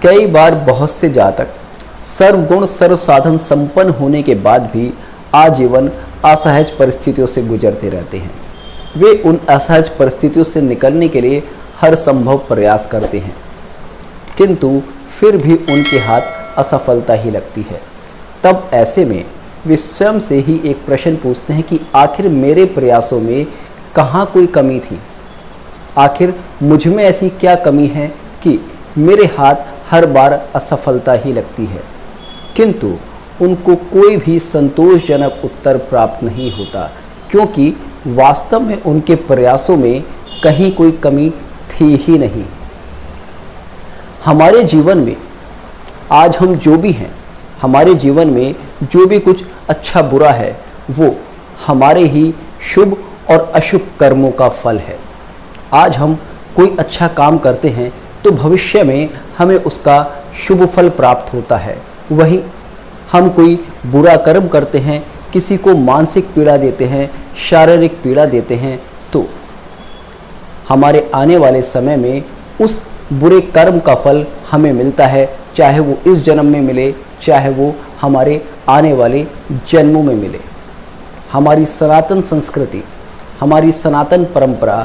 कई बार बहुत से जातक सर्वगुण सर्व साधन संपन्न होने के बाद भी आजीवन असहज परिस्थितियों से गुजरते रहते हैं। वे उन असहज परिस्थितियों से निकलने के लिए हर संभव प्रयास करते हैं, किंतु फिर भी उनके हाथ असफलता ही लगती है। तब ऐसे में वे स्वयं से ही एक प्रश्न पूछते हैं कि आखिर मेरे प्रयासों में कहाँ कोई कमी थी? आखिर मुझ में ऐसी क्या कमी है कि मेरे हाथ हर बार असफलता ही लगती है? किंतु उनको कोई भी संतोषजनक उत्तर प्राप्त नहीं होता, क्योंकि वास्तव में उनके प्रयासों में कहीं कोई कमी थी ही नहीं। हमारे जीवन में आज हम जो भी हैं, हमारे जीवन में जो भी कुछ अच्छा बुरा है, वो हमारे ही शुभ और अशुभ कर्मों का फल है। आज हम कोई अच्छा काम करते हैं तो भविष्य में हमें उसका शुभ फल प्राप्त होता है। वहीं हम कोई बुरा कर्म करते हैं, किसी को मानसिक पीड़ा देते हैं, शारीरिक पीड़ा देते हैं, तो हमारे आने वाले समय में उस बुरे कर्म का फल हमें मिलता है, चाहे वो इस जन्म में मिले, चाहे वो हमारे आने वाले जन्मों में मिले। हमारी सनातन संस्कृति, हमारी सनातन परंपरा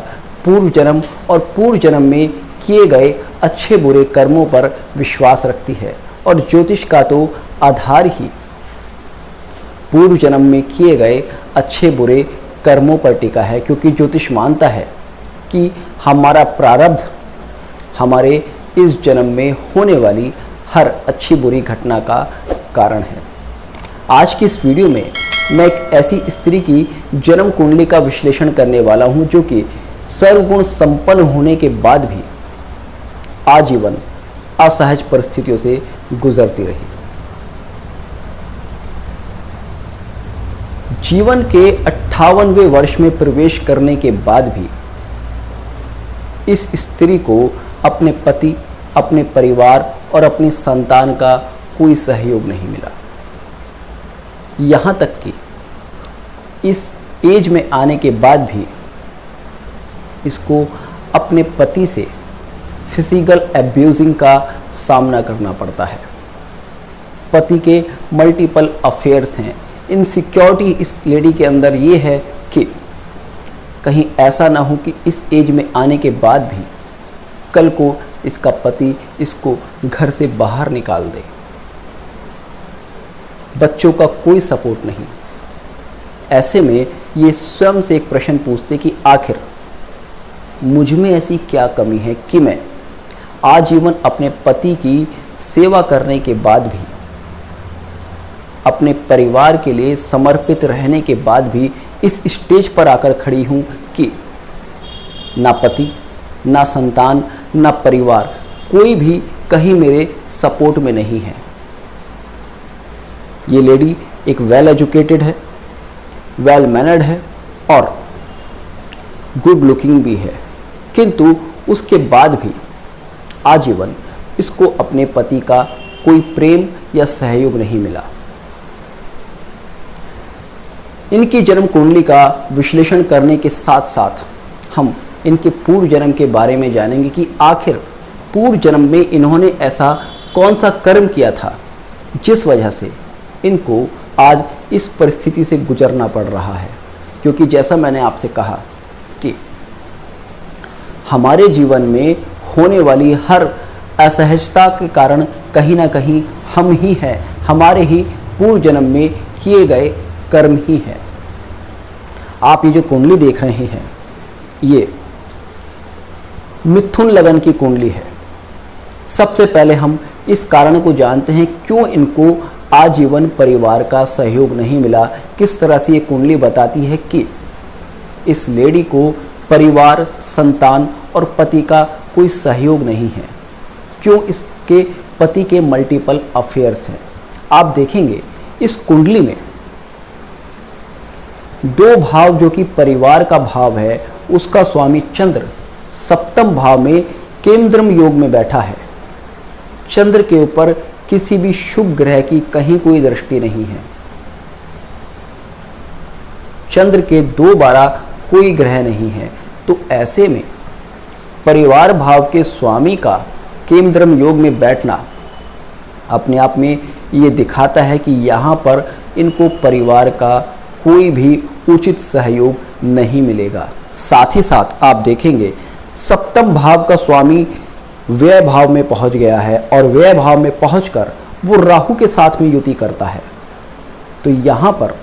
पूर्व जन्म और पूर्व जन्म में किए गए अच्छे बुरे कर्मों पर विश्वास रखती है, और ज्योतिष का तो आधार ही पूर्व जन्म में किए गए अच्छे बुरे कर्मों पर टिका है, क्योंकि ज्योतिष मानता है कि हमारा प्रारब्ध हमारे इस जन्म में होने वाली हर अच्छी बुरी घटना का कारण है। आज की इस वीडियो में मैं एक ऐसी स्त्री की जन्म कुंडली का विश्लेषण करने वाला हूं, जो कि सर्वगुण संपन्न होने के बाद भी आजीवन असहज परिस्थितियों से गुजरती रही। जीवन के 58वें वर्ष में प्रवेश करने के बाद भी इस स्त्री को अपने पति, अपने परिवार और अपनी संतान का कोई सहयोग नहीं मिला। यहाँ तक कि इस एज में आने के बाद भी इसको अपने पति से फिजिकल एब्यूजिंग का सामना करना पड़ता है। पति के मल्टीपल अफेयर्स हैं। इनसिक्योरिटी इस लेडी के अंदर ये है कि कहीं ऐसा ना हो कि इस एज में आने के बाद भी कल को इसका पति इसको घर से बाहर निकाल दे। बच्चों का कोई सपोर्ट नहीं। ऐसे में ये स्वयं से एक प्रश्न पूछते कि आखिर मुझ में ऐसी क्या कमी है कि मैं आजीवन अपने पति की सेवा करने के बाद भी, अपने परिवार के लिए समर्पित रहने के बाद भी इस स्टेज पर आकर खड़ी हूँ कि ना पति, ना संतान, ना परिवार, कोई भी कहीं मेरे सपोर्ट में नहीं है। ये लेडी एक वेल एजुकेटेड है, वेल मैनर्ड है और गुड लुकिंग भी है, किंतु उसके बाद भी आजीवन इसको अपने पति का कोई प्रेम या सहयोग नहीं मिला। इनकी जन्म कुंडली का विश्लेषण करने के साथ साथ हम इनके पूर्व जन्म के बारे में जानेंगे कि आखिर पूर्व जन्म में इन्होंने ऐसा कौन सा कर्म किया था जिस वजह से इनको आज इस परिस्थिति से गुजरना पड़ रहा है। क्योंकि जैसा मैंने आपसे कहा कि हमारे जीवन में होने वाली हर असहजता के कारण कहीं ना कहीं हम ही हैं, हमारे ही पूर्व जन्म में किए गए कर्म ही है। आप ये जो कुंडली देख रहे हैं, ये मिथुन लगन की कुंडली है। सबसे पहले हम इस कारण को जानते हैं क्यों इनको आजीवन परिवार का सहयोग नहीं मिला। किस तरह से ये कुंडली बताती है कि इस लेडी को परिवार, संतान और पति का कोई सहयोग नहीं है, क्यों इसके पति के मल्टीपल अफेयर्स हैं। आप देखेंगे इस कुंडली में दो भाव, जो कि परिवार का भाव है, उसका स्वामी चंद्र सप्तम भाव में केंद्रम योग में बैठा है। चंद्र के ऊपर किसी भी शुभ ग्रह की कहीं कोई दृष्टि नहीं है। चंद्र के 2 कोई ग्रह नहीं है। तो ऐसे में परिवार भाव के स्वामी का केमद्रम योग में बैठना अपने आप में ये दिखाता है कि यहाँ पर इनको परिवार का कोई भी उचित सहयोग नहीं मिलेगा। साथ ही साथ आप देखेंगे सप्तम भाव का स्वामी व्यय भाव में पहुंच गया है और व्यय भाव में पहुंचकर वो राहु के साथ में युति करता है। तो यहाँ पर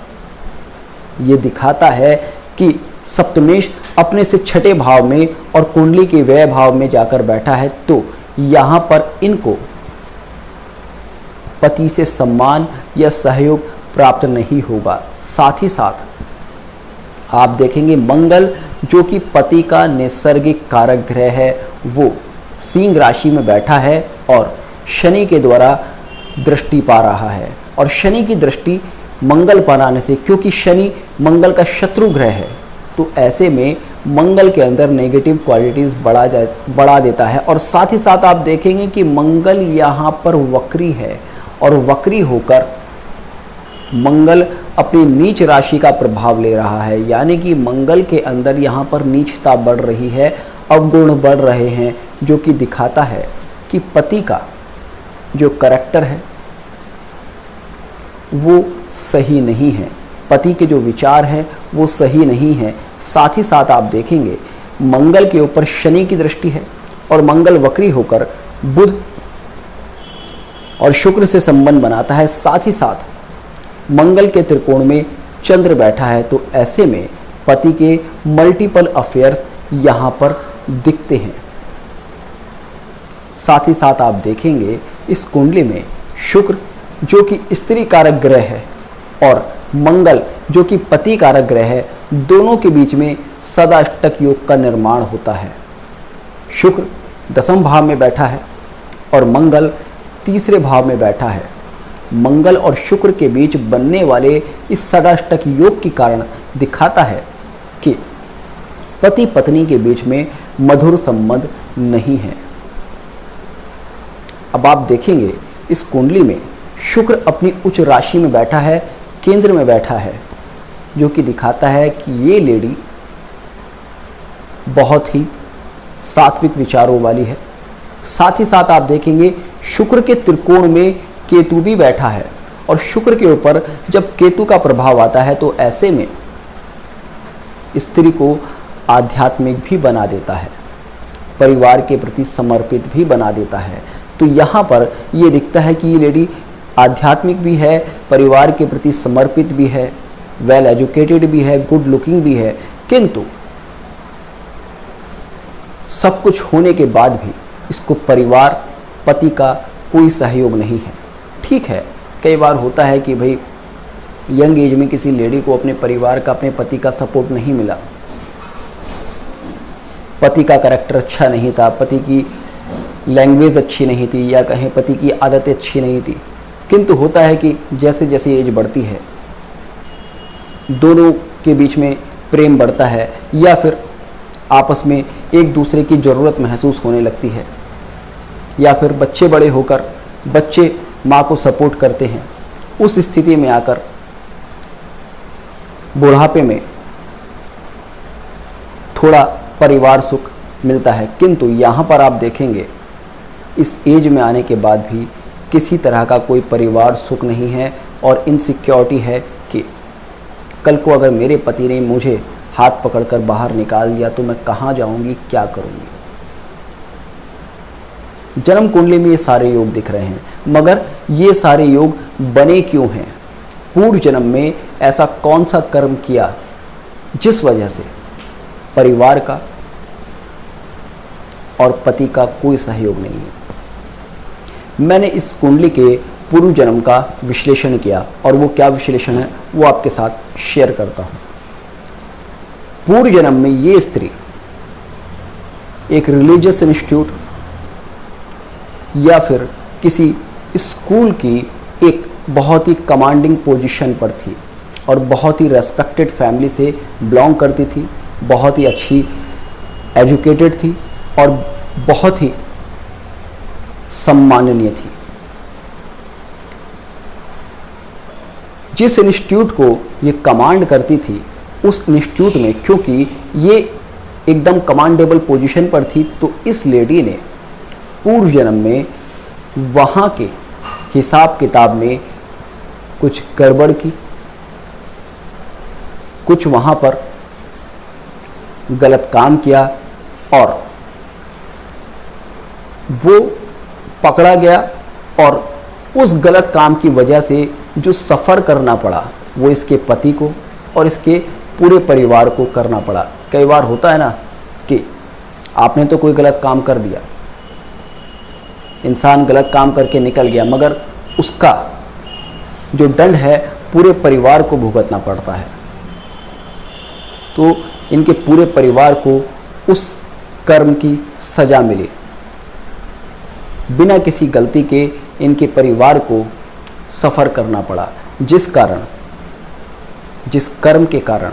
ये दिखाता है कि सप्तमेश अपने से छठे भाव में और कुंडली के व्यय भाव में जाकर बैठा है, तो यहाँ पर इनको पति से सम्मान या सहयोग प्राप्त नहीं होगा। साथ ही साथ आप देखेंगे मंगल जो कि पति का नैसर्गिक कारक ग्रह है वो सिंह राशि में बैठा है और शनि के द्वारा दृष्टि पा रहा है। और शनि की दृष्टि मंगल पर आने से, क्योंकि शनि मंगल का शत्रु ग्रह है, तो ऐसे में मंगल के अंदर नेगेटिव क्वालिटीज़ बढ़ा देता है। और साथ ही साथ आप देखेंगे कि मंगल यहाँ पर वक्री है और वक्री होकर मंगल अपनी नीच राशि का प्रभाव ले रहा है, यानी कि मंगल के अंदर यहाँ पर नीचता बढ़ रही है, अवगुण बढ़ रहे हैं, जो कि दिखाता है कि पति का जो करैक्टर है वो सही नहीं है, पति के जो विचार है वो सही नहीं है। साथ ही साथ आप देखेंगे मंगल के ऊपर शनि की दृष्टि है और मंगल वक्री होकर बुध और शुक्र से संबंध बनाता है। साथ ही साथ मंगल के त्रिकोण में चंद्र बैठा है, तो ऐसे में पति के मल्टीपल अफेयर्स यहाँ पर दिखते हैं। साथ ही साथ आप देखेंगे इस कुंडली में शुक्र जो कि स्त्री कारक ग्रह है और मंगल जो कि पति कारक ग्रह है, दोनों के बीच में सदाष्टक योग का निर्माण होता है। शुक्र दसम भाव में बैठा है और मंगल तीसरे भाव में बैठा है। मंगल और शुक्र के बीच बनने वाले इस सदाष्टक योग के कारण दिखाता है कि पति पत्नी के बीच में मधुर संबंध नहीं है। अब आप देखेंगे इस कुंडली में शुक्र अपनी उच्च राशि में बैठा है, केंद्र में बैठा है, जो कि दिखाता है कि ये लेडी बहुत ही सात्विक विचारों वाली है। साथ ही साथ आप देखेंगे शुक्र के त्रिकोण में केतु भी बैठा है और शुक्र के ऊपर जब केतु का प्रभाव आता है तो ऐसे में स्त्री को आध्यात्मिक भी बना देता है, परिवार के प्रति समर्पित भी बना देता है। तो यहाँ पर ये दिखता है कि ये लेडी आध्यात्मिक भी है, परिवार के प्रति समर्पित भी है, वेल एजुकेटेड भी है, गुड लुकिंग भी है, किंतु सब कुछ होने के बाद भी इसको परिवार पति का कोई सहयोग नहीं है। ठीक है, कई बार होता है कि भाई यंग एज में किसी लेडी को अपने परिवार का, अपने पति का सपोर्ट नहीं मिला, पति का कैरेक्टर अच्छा नहीं था, पति की लैंग्वेज अच्छी नहीं थी, या कहें पति की आदतें अच्छी नहीं थी। किंतु होता है कि जैसे जैसे एज बढ़ती है दोनों के बीच में प्रेम बढ़ता है या फिर आपस में एक दूसरे की ज़रूरत महसूस होने लगती है, या फिर बच्चे बड़े होकर बच्चे माँ को सपोर्ट करते हैं। उस स्थिति में आकर बुढ़ापे में थोड़ा परिवार सुख मिलता है, किंतु यहाँ पर आप देखेंगे इस एज में आने के बाद भी किसी तरह का कोई परिवार सुख नहीं है और इनसिक्योरिटी है कि कल को अगर मेरे पति ने मुझे हाथ पकड़कर बाहर निकाल दिया तो मैं कहाँ जाऊंगी, क्या करूंगी। जन्म कुंडली में ये सारे योग दिख रहे हैं, मगर ये सारे योग बने क्यों हैं? पूर्व जन्म में ऐसा कौन सा कर्म किया जिस वजह से परिवार का और पति का कोई सहयोग नहीं है। मैंने इस कुंडली के पूर्व जन्म का विश्लेषण किया और वो क्या विश्लेषण है वो आपके साथ शेयर करता हूँ। पूर्व जन्म में ये स्त्री एक रिलीजियस इंस्टीट्यूट या फिर किसी स्कूल की एक बहुत ही कमांडिंग पोजीशन पर थी और बहुत ही रेस्पेक्टेड फैमिली से बिलोंग करती थी, बहुत ही अच्छी एजुकेटेड थी और बहुत ही सम्माननीय थी। जिस इंस्टीट्यूट को ये कमांड करती थी उस इंस्टीट्यूट में, क्योंकि ये एकदम कमांडेबल पोजीशन पर थी, तो इस लेडी ने पूर्व जन्म में वहाँ के हिसाब किताब में कुछ गड़बड़ की, कुछ वहाँ पर गलत काम किया और वो पकड़ा गया और उस गलत काम की वजह से जो सफ़र करना पड़ा वो इसके पति को और इसके पूरे परिवार को करना पड़ा। कई बार होता है ना कि आपने तो कोई गलत काम कर दिया, इंसान गलत काम करके निकल गया, मगर उसका जो दंड है पूरे परिवार को भुगतना पड़ता है। तो इनके पूरे परिवार को उस कर्म की सज़ा मिली। बिना किसी गलती के इनके परिवार को सफ़र करना पड़ा, जिस कर्म के कारण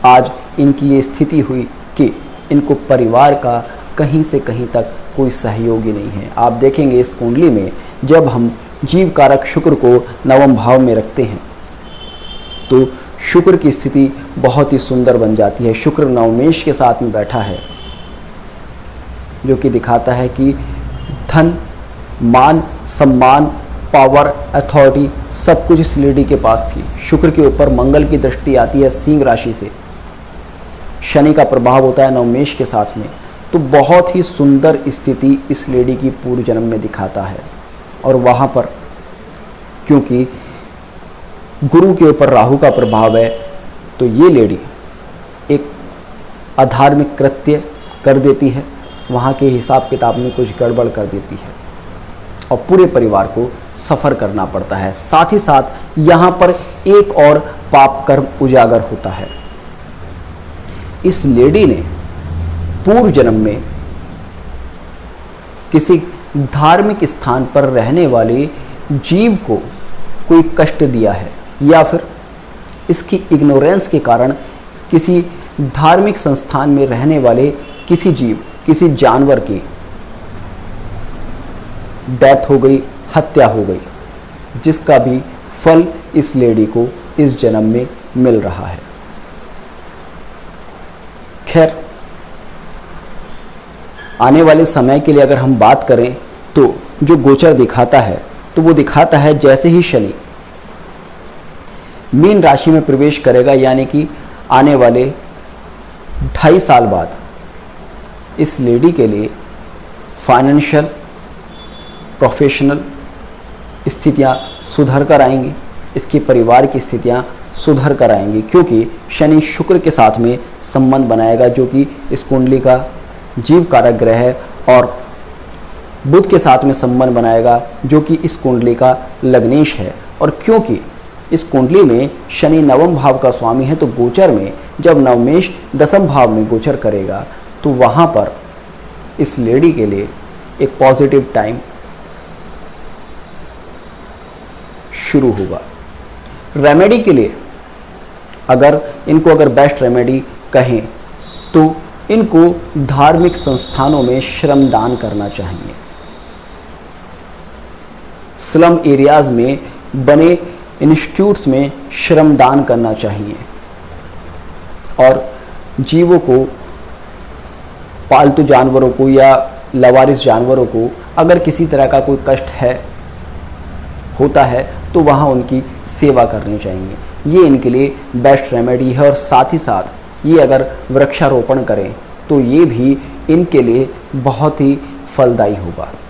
आज इनकी ये स्थिति हुई कि इनको परिवार का कहीं से कहीं तक कोई सहयोगी नहीं है। आप देखेंगे इस कुंडली में जब हम जीव कारक शुक्र को नवम भाव में रखते हैं तो शुक्र की स्थिति बहुत ही सुंदर बन जाती है। शुक्र नवमेश के साथ में बैठा है, जो कि दिखाता है कि धन, मान, सम्मान, पावर, अथॉरिटी सब कुछ इस लेडी के पास थी। शुक्र के ऊपर मंगल की दृष्टि आती है सिंह राशि से, शनि का प्रभाव होता है नवमेश के साथ में, तो बहुत ही सुंदर स्थिति इस लेडी की पूर्व जन्म में दिखाता है। और वहाँ पर क्योंकि गुरु के ऊपर राहु का प्रभाव है तो ये लेडी एक अधार्मिक कृत्य कर देती है, वहाँ के हिसाब किताब में कुछ गड़बड़ कर देती है और पूरे परिवार को सफ़र करना पड़ता है। साथ ही साथ यहाँ पर एक और पाप कर्म उजागर होता है। इस लेडी ने पूर्व जन्म में किसी धार्मिक स्थान पर रहने वाले जीव को कोई कष्ट दिया है, या फिर इसकी इग्नोरेंस के कारण किसी धार्मिक संस्थान में रहने वाले किसी जीव, किसी जानवर की डेथ हो गई, हत्या हो गई, जिसका भी फल इस लेडी को इस जन्म में मिल रहा है। खैर, आने वाले समय के लिए अगर हम बात करें तो जो गोचर दिखाता है तो वो दिखाता है जैसे ही शनि मीन राशि में प्रवेश करेगा, यानी कि आने वाले 2.5 साल बाद इस लेडी के लिए फाइनेंशियल, प्रोफेशनल स्थितियां सुधर कर आएंगी, इसके परिवार की स्थितियां सुधर कर आएंगी, क्योंकि शनि शुक्र के साथ में संबंध बनाएगा जो कि इस कुंडली का जीव कारक ग्रह है, और बुध के साथ में संबंध बनाएगा जो कि इस कुंडली का लग्नेश है। और क्योंकि इस कुंडली में शनि नवम भाव का स्वामी है तो गोचर में जब नवमेश 10वें भाव में गोचर करेगा तो वहाँ पर इस लेडी के लिए एक पॉजिटिव टाइम शुरू होगा। रेमेडी के लिए अगर बेस्ट रेमेडी कहें तो इनको धार्मिक संस्थानों में श्रमदान करना चाहिए। स्लम एरियाज में बने इंस्टीट्यूट्स में श्रमदान करना चाहिए, और जीवों को, पालतू जानवरों को या लावारिस जानवरों को अगर किसी तरह का कोई कष्ट होता है तो वहाँ उनकी सेवा करनी चाहिए। ये इनके लिए बेस्ट रेमेडी है। और साथ ही साथ ये अगर वृक्षारोपण करें तो ये भी इनके लिए बहुत ही फलदायी होगा।